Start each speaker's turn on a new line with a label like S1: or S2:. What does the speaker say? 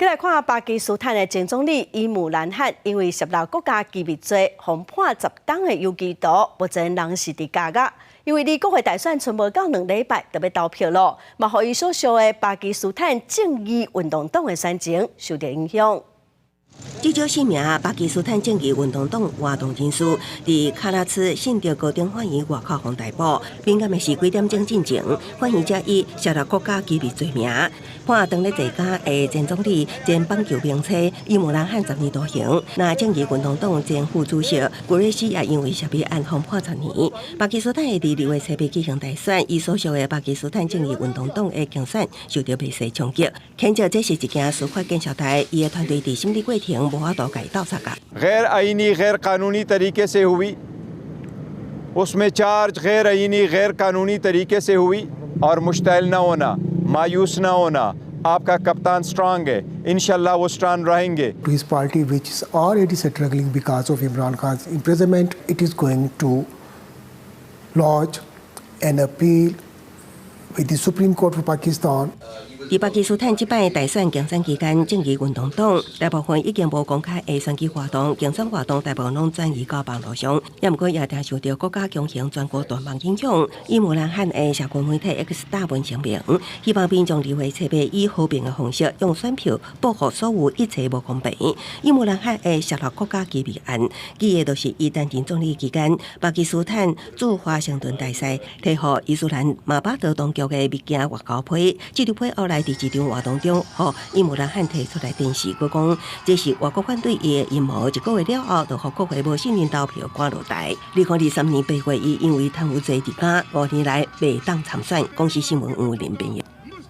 S1: 再来看巴基斯坦的前总理伊姆兰汗，因为涉入国家机密罪，被判10档的有期徒，目前人是伫监狱。因为离国会大选剩无到2礼拜，就要投票咯，嘛，互伊所属的巴基斯坦正义运动党的选情受到影响。
S2: 至少4名巴基斯坦正义运动党活动人士，伫喀拉茨信着高等法院外口被逮捕。敏感的是几点钟进前，法院才以涉入国家机密罪名，判当咧坐监的前总理、前棒球名车伊姆兰汗10年徒刑。那正义运动党前副主席古瑞西也因为涉弊案被判10年。巴基斯坦会伫2月7日举行大选，伊所属的巴基斯坦正义运动党的竞选受到美势冲击，牵着这是一件司法检小台，伊的团队伫审理过程无法度改到查噶。
S3: गैर आईनी गैर कानूनी तरीके से हुई, उसमें चार्ज गैर आईनी गैर कानूनी तरीके से हुई और मुश्तैल न होना, मायूस न होना। आपका कप्तान स्ट्रांग है, इंशाल्लाह वो स्ट्रांग रहेंगे.
S4: His party, which is already struggling because of Imran Khan's imprisonment, it is going to lodge an appeal with the Supreme Court of Pakistan.
S2: 伫巴基斯坦即摆大选竞选期间，正义运动党大部分已经无公开的选举活动，竞选活动大部分拢转移到网络上。也毋过也承受到国家强行全国断网影响。伊姆兰汗的社群媒体 X 大文声明，希望民众2月7日以和平的方式用选票保护所有一切无公平。伊姆兰汗的涉入国家机密案，记的就是伊担任总理期间，巴基斯坦驻华盛顿大使提予伊斯兰马巴德当局的物件外交批，这条批后来伫一场活动中，伊姆兰汗提出来电视，佮讲这是外国反对伊的阴谋。1个月了后，就予国会无信任投票赶落台。2023年8月，伊因为贪污罪伫监，5年来未当参选。公司新闻黄文林编译。